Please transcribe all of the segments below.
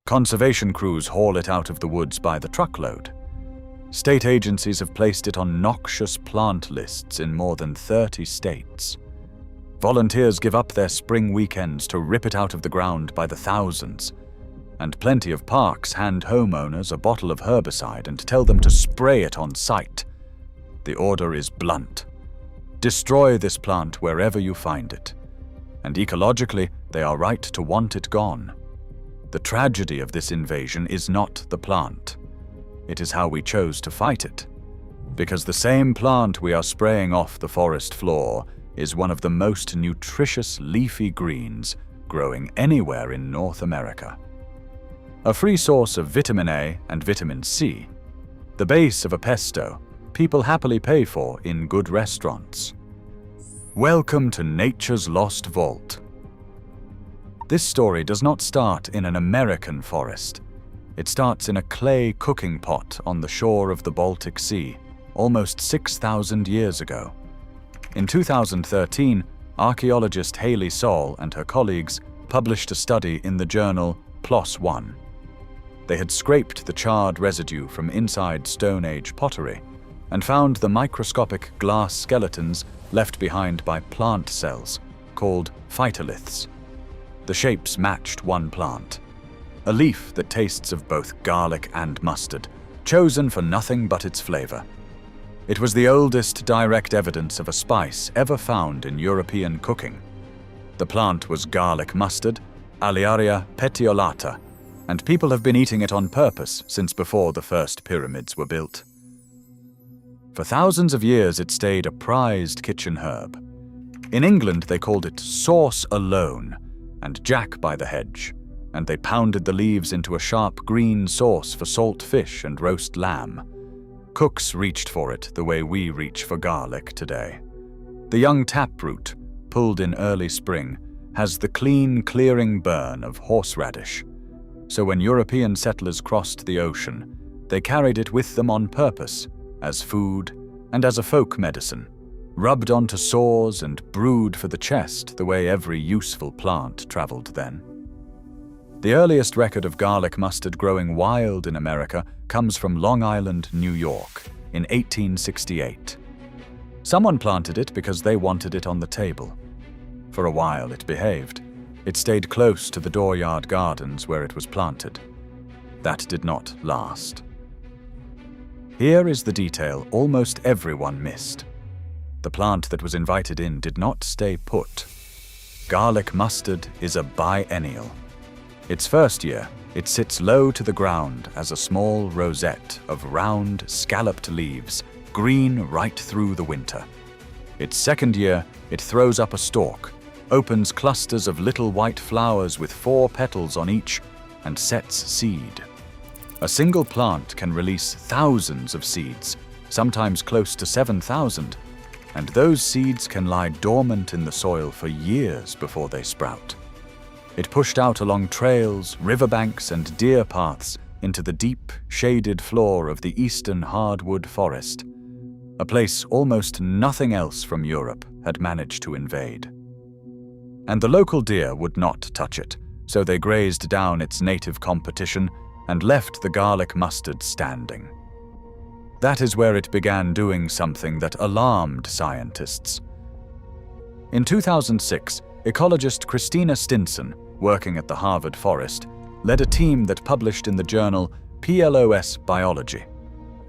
Conservation crews haul it out of the woods by the truckload. State agencies have placed it on noxious plant lists in more than 30 states. Volunteers give up their spring weekends to rip it out of the ground by the thousands. And plenty of parks hand homeowners a bottle of herbicide and tell them to spray it on site. The order is blunt. Destroy this plant wherever you find it. And ecologically, they are right to want it gone. The tragedy of this invasion is not the plant. It is how we chose to fight it. Because the same plant we are spraying off the forest floor is one of the most nutritious leafy greens growing anywhere in North America. A free source of vitamin A and vitamin C, the base of a pesto people happily pay for in good restaurants. Welcome to Nature's Lost Vault. This story does not start in an American forest. It starts in a clay cooking pot on the shore of the Baltic Sea, almost 6,000 years ago. In 2013, archaeologist Hayley Saul and her colleagues published a study in the journal PLOS ONE. They had scraped the charred residue from inside Stone Age pottery and found the microscopic glass skeletons left behind by plant cells, called phytoliths. The shapes matched one plant, a leaf that tastes of both garlic and mustard, chosen for nothing but its flavor. It was the oldest direct evidence of a spice ever found in European cooking. The plant was garlic mustard, Aliaria petiolata, and people have been eating it on purpose since before the first pyramids were built. For thousands of years it stayed a prized kitchen herb. In England they called it sauce alone and Jack by the hedge, and they pounded the leaves into a sharp green sauce for salt fish and roast lamb. Cooks reached for it the way we reach for garlic today. The young taproot, pulled in early spring, has the clean, clearing burn of horseradish. So when European settlers crossed the ocean, they carried it with them on purpose, as food and as a folk medicine, rubbed onto sores and brewed for the chest the way every useful plant traveled then. The earliest record of garlic mustard growing wild in America comes from Long Island, New York, in 1868. Someone planted it because they wanted it on the table. For a while it behaved. It stayed close to the dooryard gardens where it was planted. That did not last. Here is the detail almost everyone missed. The plant that was invited in did not stay put. Garlic mustard is a biennial. Its first year, it sits low to the ground as a small rosette of round, scalloped leaves, green right through the winter. Its second year, it throws up a stalk, opens clusters of little white flowers with 4 petals on each, and sets seed. A single plant can release thousands of seeds, sometimes close to 7,000, and those seeds can lie dormant in the soil for years before they sprout. It pushed out along trails, riverbanks, and deer paths into the deep, shaded floor of the eastern hardwood forest, a place almost nothing else from Europe had managed to invade. And the local deer would not touch it, so they grazed down its native competition and left the garlic mustard standing. That is where it began doing something that alarmed scientists. In 2006, ecologist Christina Stinson, working at the Harvard Forest, led a team that published in the journal PLOS Biology,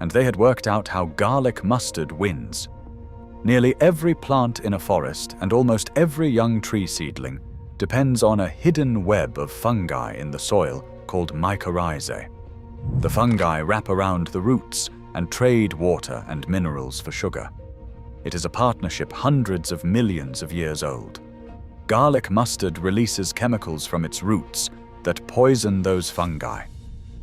and they had worked out how garlic mustard wins. Nearly every plant in a forest and almost every young tree seedling depends on a hidden web of fungi in the soil called mycorrhizae. The fungi wrap around the roots and trade water and minerals for sugar. It is a partnership hundreds of millions of years old. Garlic mustard releases chemicals from its roots that poison those fungi.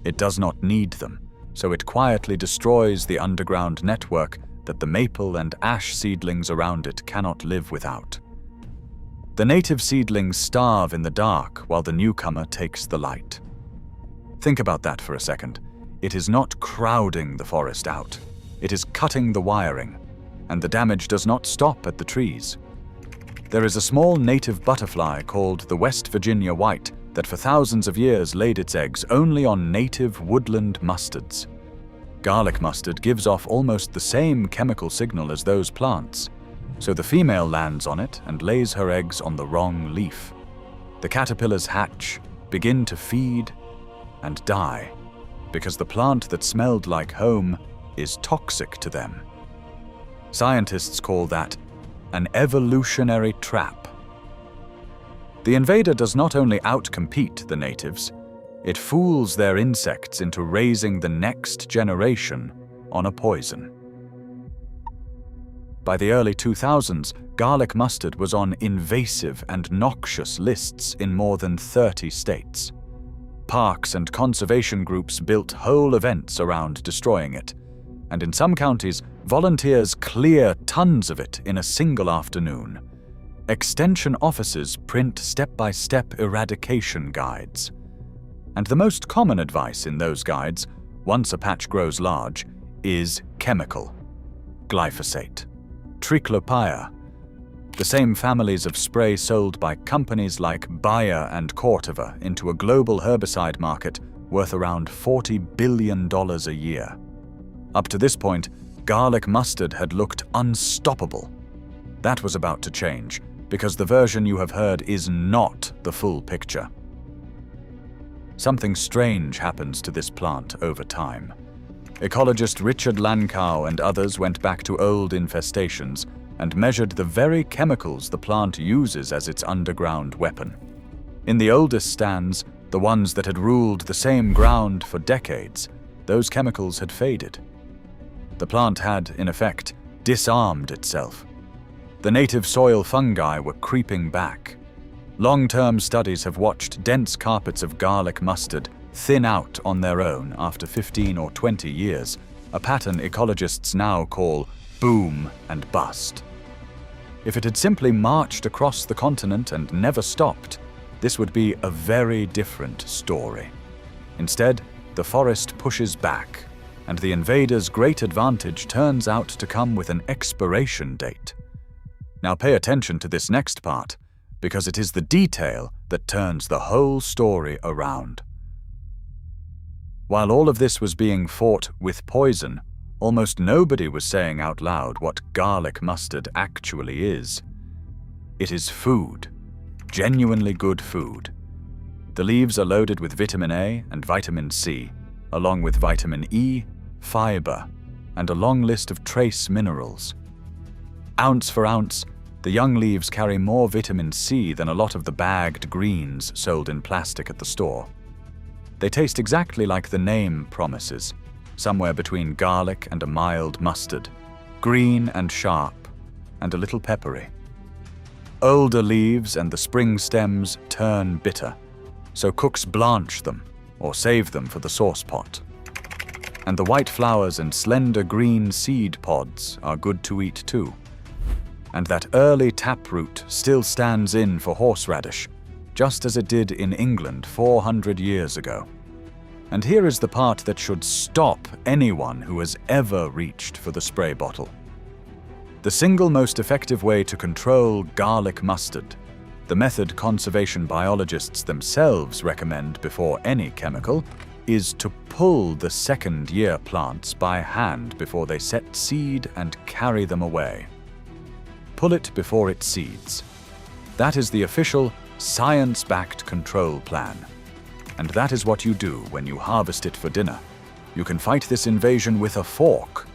It does not need them, so it quietly destroys the underground network that the maple and ash seedlings around it cannot live without. The native seedlings starve in the dark while the newcomer takes the light. Think about that for a second. It is not crowding the forest out. It is cutting the wiring, and the damage does not stop at the trees. There is a small native butterfly called the West Virginia white that for thousands of years laid its eggs only on native woodland mustards. Garlic mustard gives off almost the same chemical signal as those plants, so the female lands on it and lays her eggs on the wrong leaf. The caterpillars hatch, begin to feed, and die, because the plant that smelled like home is toxic to them. Scientists call that an evolutionary trap. The invader does not only outcompete the natives, it fools their insects into raising the next generation on a poison. By the early 2000s, garlic mustard was on invasive and noxious lists in more than 30 states. Parks and conservation groups built whole events around destroying it, and in some counties, volunteers clear tons of it in a single afternoon. Extension officers print step-by-step eradication guides. And the most common advice in those guides, once a patch grows large, is chemical. Glyphosate, triclopyr, the same families of spray sold by companies like Bayer and Corteva into a global herbicide market worth around $40 billion a year. Up to this point, garlic mustard had looked unstoppable. That was about to change, because the version you have heard is not the full picture. Something strange happens to this plant over time. Ecologist Richard Lankow and others went back to old infestations and measured the very chemicals the plant uses as its underground weapon. In the oldest stands, the ones that had ruled the same ground for decades, those chemicals had faded. The plant had, in effect, disarmed itself. The native soil fungi were creeping back. Long-term studies have watched dense carpets of garlic mustard thin out on their own after 15 or 20 years, a pattern ecologists now call boom and bust. If it had simply marched across the continent and never stopped, this would be a very different story. Instead, the forest pushes back, and the invader's great advantage turns out to come with an expiration date. Now pay attention to this next part, because it is the detail that turns the whole story around. While all of this was being fought with poison, almost nobody was saying out loud what garlic mustard actually is. It is food, genuinely good food. The leaves are loaded with vitamin A and vitamin C, along with vitamin E, fiber, and a long list of trace minerals. Ounce for ounce, the young leaves carry more vitamin C than a lot of the bagged greens sold in plastic at the store. They taste exactly like the name promises, somewhere between garlic and a mild mustard, green and sharp, and a little peppery. Older leaves and the spring stems turn bitter, so cooks blanch them or save them for the sauce pot. And the white flowers and slender green seed pods are good to eat too. And that early taproot still stands in for horseradish, just as it did in England 400 years ago. And here is the part that should stop anyone who has ever reached for the spray bottle. The single most effective way to control garlic mustard, the method conservation biologists themselves recommend before any chemical, is to pull the second-year plants by hand before they set seed and carry them away. Pull it before it seeds. That is the official, science-backed control plan. And that is what you do when you harvest it for dinner. You can fight this invasion with a fork.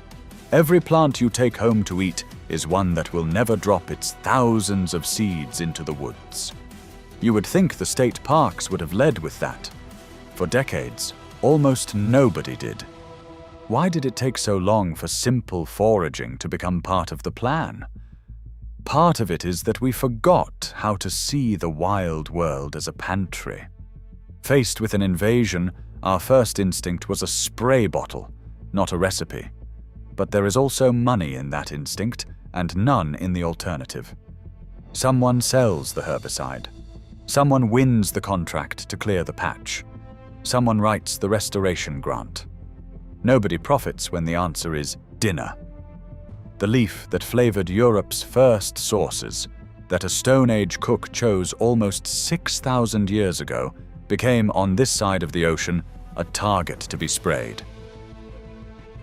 Every plant you take home to eat is one that will never drop its thousands of seeds into the woods. You would think the state parks would have led with that. For decades, almost nobody did. Why did it take so long for simple foraging to become part of the plan? Part of it is that we forgot how to see the wild world as a pantry. Faced with an invasion, our first instinct was a spray bottle, not a recipe. But there is also money in that instinct, and none in the alternative. Someone sells the herbicide. Someone wins the contract to clear the patch. Someone writes the restoration grant. Nobody profits when the answer is dinner. The leaf that flavored Europe's first sauces, that a Stone Age cook chose almost 6,000 years ago, became, on this side of the ocean, a target to be sprayed.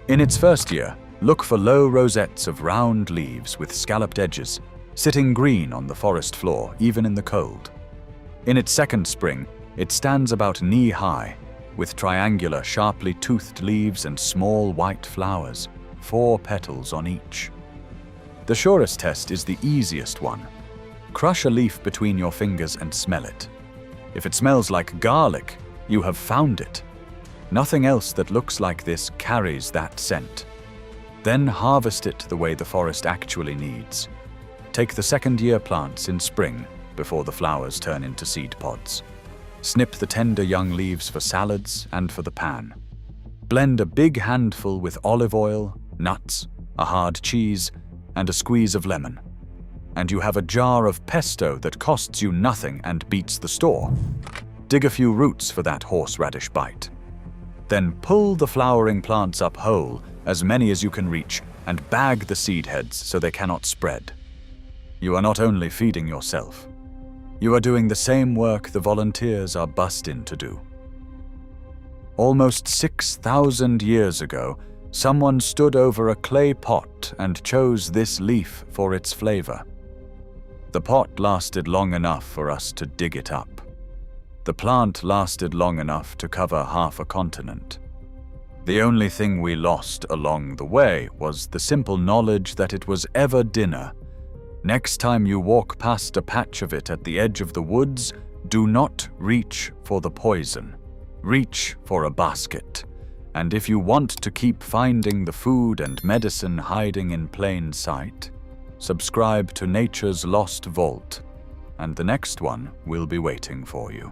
In its first year, look for low rosettes of round leaves with scalloped edges, sitting green on the forest floor, even in the cold. In its second spring, it stands about knee-high, with triangular, sharply toothed leaves and small white flowers, 4 petals on each. The surest test is the easiest one. Crush a leaf between your fingers and smell it. If it smells like garlic, you have found it. Nothing else that looks like this carries that scent. Then harvest it the way the forest actually needs. Take the second-year plants in spring, before the flowers turn into seed pods. Snip the tender young leaves for salads and for the pan. Blend a big handful with olive oil, nuts, a hard cheese, and a squeeze of lemon. And you have a jar of pesto that costs you nothing and beats the store. Dig a few roots for that horseradish bite. Then pull the flowering plants up whole, as many as you can reach, and bag the seed heads so they cannot spread. You are not only feeding yourself, you are doing the same work the volunteers are bussed in to do. Almost 6,000 years ago, someone stood over a clay pot and chose this leaf for its flavor. The pot lasted long enough for us to dig it up. The plant lasted long enough to cover half a continent. The only thing we lost along the way was the simple knowledge that it was ever dinner. Next time you walk past a patch of it at the edge of the woods, do not reach for the poison. Reach for a basket. And if you want to keep finding the food and medicine hiding in plain sight, subscribe to Nature's Lost Vault, and the next one will be waiting for you.